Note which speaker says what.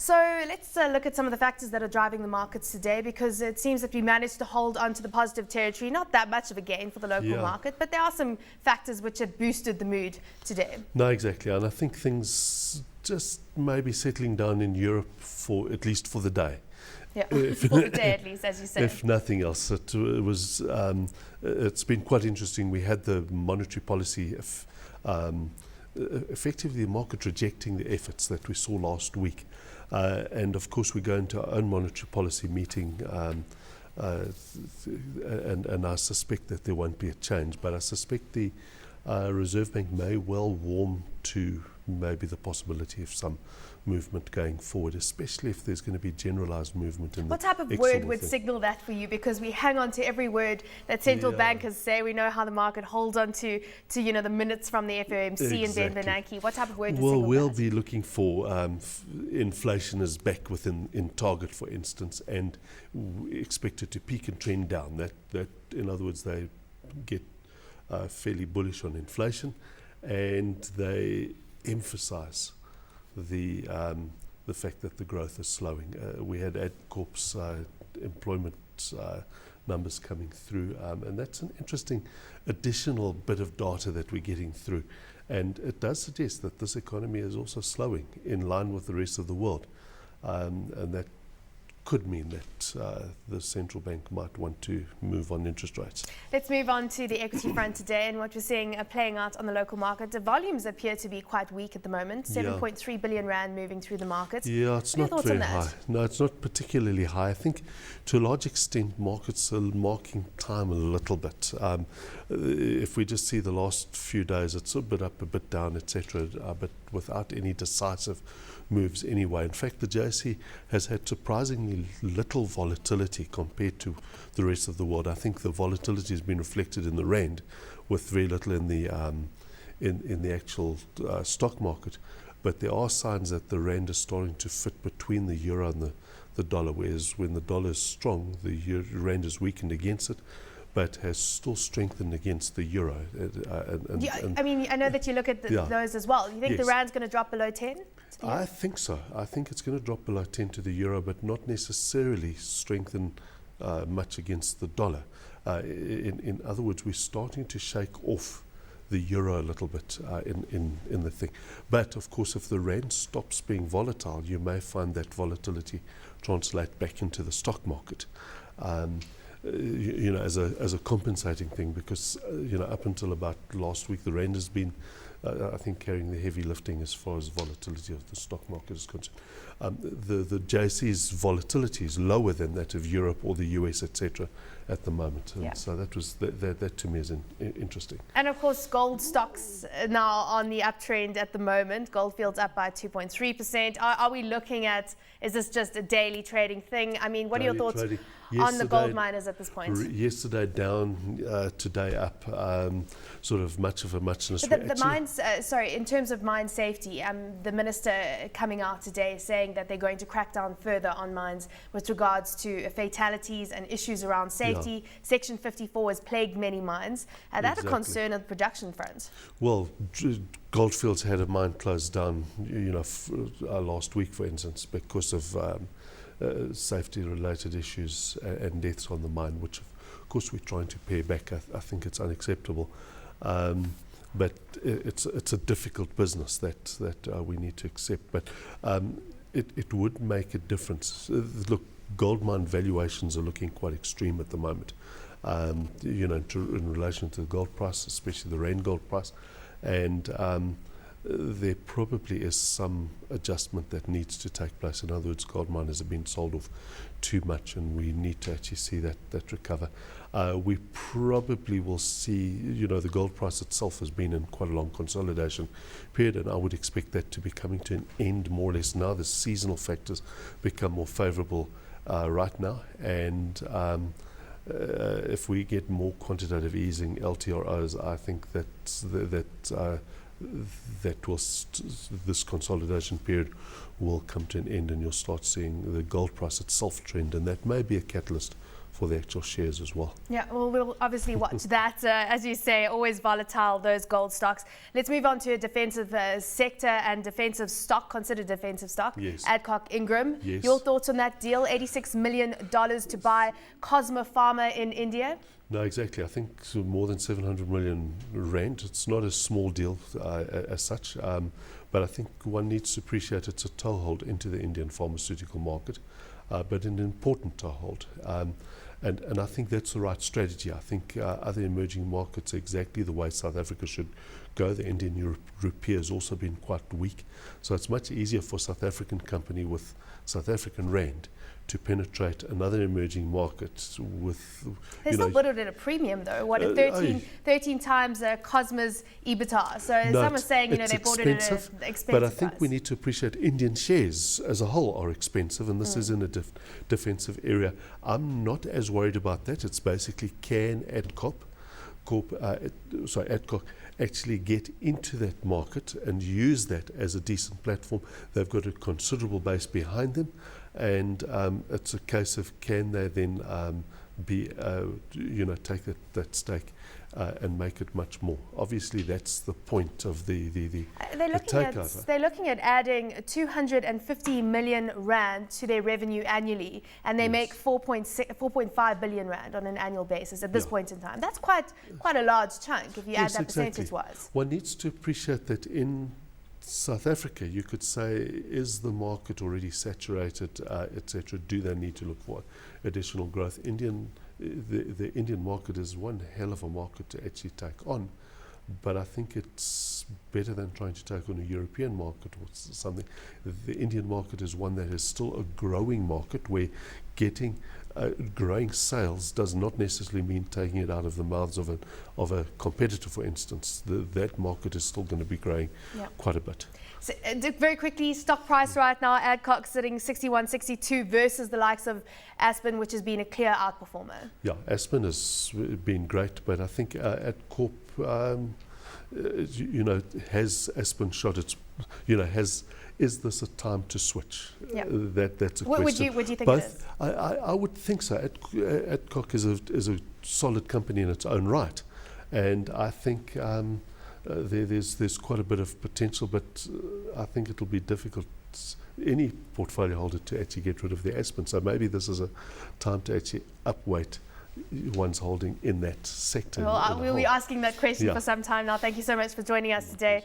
Speaker 1: So let's look at some of the factors that are driving the markets today, because it seems that we managed to hold on to the positive territory. Not that much of a gain for the local market, but there are some factors which have boosted the mood today.
Speaker 2: No, exactly. And I think things just maybe settling down in Europe at least for the day.
Speaker 1: Yeah, for the day at least, as you say.
Speaker 2: If nothing else, it's been quite interesting. We had the monetary policy, effectively the market rejecting the efforts that we saw last week. And of course, we go into our own monetary policy meeting, and I suspect that there won't be a change. But I suspect the Reserve Bank may well warm to maybe the possibility of some movement going forward, especially if there's going to be generalized movement in
Speaker 1: what type of word would signal that for you? Because we hang on to every word that central bankers say. We know how the market holds on to the minutes from the FOMC and Ben Bernanke. What type of word would signal
Speaker 2: we'll
Speaker 1: that?
Speaker 2: be looking for inflation is back in target, for instance, and expected to peak and trend down. That in other words, they get fairly bullish on inflation, and they emphasize the fact that the growth is slowing. We had AdCorp's employment numbers coming through, and that's an interesting additional bit of data that we're getting through. And it does suggest that this economy is also slowing in line with the rest of the world. And that could mean that the central bank might want to move on interest rates.
Speaker 1: Let's move on to the equity front today, and what we're seeing playing out on the local market. The volumes appear to be quite weak at the moment. 7.3 billion rand moving through the market.
Speaker 2: Yeah, it's not very high. No, it's not particularly high. I think to a large extent markets are marking time a little bit. If we just see the last few days, it's a bit up, a bit down, etc., but without any decisive moves anyway. In fact, the JSE has had surprisingly little volatility compared to the rest of the world. I think the volatility has been reflected in the rand, with very little in the actual stock market. But there are signs that the rand is starting to fit between the euro and the dollar, whereas when the dollar is strong, the rand is weakened against it, but has still strengthened against the euro.
Speaker 1: I know that you look at those as well. You think the rand's going to drop below 10?
Speaker 2: I think so. I think it's going to drop below 10 to the euro, but not necessarily strengthen much against the dollar. In other words, we're starting to shake off the euro a little bit in the thing. But of course, if the rand stops being volatile, you may find that volatility translate back into the stock market. As a compensating thing, because up until about last week, the rand has been, I think, carrying the heavy lifting as far as volatility of the stock market is concerned. The JSE's volatility is lower than that of Europe or the US, etc., at the moment. And so that to me is interesting.
Speaker 1: And of course, gold stocks now on the uptrend at the moment. Goldfield's up by 2.3%. Are we looking at, is this just a daily trading thing? I mean, what are your thoughts on the gold miners at this point?
Speaker 2: Yesterday down, today up, sort of much of a muchness.
Speaker 1: But the mines, in terms of mine safety, the minister coming out today saying that they're going to crack down further on mines with regards to fatalities and issues around safety. Section 54 has plagued many mines. That a concern on the production front?
Speaker 2: Well, Goldfields had a mine closed down, last week, for instance, because of safety-related issues and deaths on the mine, which of course we're trying to pare back. I think it's unacceptable, but it's a difficult business that we need to accept. But it would make a difference. Look, gold mine valuations are looking quite extreme at the moment, in relation to the gold price, especially the rand gold price, and there probably is some adjustment that needs to take place. In other words, gold miners have been sold off too much, and we need to actually see that recover. We probably will see, the gold price itself has been in quite a long consolidation period, and I would expect that to be coming to an end more or less now. The seasonal factors become more favorable right now, and if we get more quantitative easing, LTROs, I think this consolidation period will come to an end, and you'll start seeing the gold price itself trend, and that may be a catalyst the actual shares as well.
Speaker 1: Yeah, well, we'll obviously watch that. As you say, always volatile, those gold stocks. Let's move on to a defensive sector and defensive stock, considered defensive stock.
Speaker 2: Yes.
Speaker 1: Adcock Ingram.
Speaker 2: Yes.
Speaker 1: Your thoughts on that deal? $86 million to buy Cosmo Pharma in India?
Speaker 2: No, exactly. I think more than 700 million rand. It's not a small deal as such, but I think one needs to appreciate it's a toehold into the Indian pharmaceutical market, but an important toehold. And I think that's the right strategy. I think other emerging markets are exactly the way South Africa should go. The Indian rupee has also been quite weak, so it's much easier for a South African company with South African rand to penetrate another emerging market with...
Speaker 1: They still bought it at a premium though, what, 13 times Cosmo's EBITDA. So some are saying, they bought it at an expensive
Speaker 2: But I think
Speaker 1: price.
Speaker 2: we need to appreciate Indian shares as a whole are expensive, and this is in a defensive area. I'm not as worried about that. It's basically can Adcock actually get into that market and use that as a decent platform. They've got a considerable base behind them, and it's a case of can they then take that stake and make it much more. Obviously, that's the point of the takeover.
Speaker 1: They're looking at adding 250 million rand to their revenue annually, and they make 4.5 billion rand on an annual basis at this point in time. That's quite a large chunk if you add that percentage-wise.
Speaker 2: One needs to appreciate that in South Africa, you could say, is the market already saturated, etc.? Do they need to look for additional growth? The Indian market is one hell of a market to actually take on, but I think it's better than trying to take on a European market or something. The Indian market is one that is still a growing market, where getting growing sales does not necessarily mean taking it out of the mouths of a competitor, for instance. That market is still going to be growing quite a bit.
Speaker 1: So, very quickly, stock price right now, Adcock sitting 61, 62 versus the likes of Aspen, which has been a clear outperformer. Yeah,
Speaker 2: Aspen has been great, but I think Adcorp, has Aspen shot its, is this a time to switch?
Speaker 1: Yeah.
Speaker 2: That's a question.
Speaker 1: Would you think
Speaker 2: Both,
Speaker 1: it is?
Speaker 2: I would think so. Adcock is a solid company in its own right, and I think there's quite a bit of potential, but I think it'll be difficult, any portfolio holder, to actually get rid of the Aspen. So maybe this is a time to actually upweight one's holding in that sector.
Speaker 1: Well, we'll be asking that question for some time now. Thank you so much for joining us today.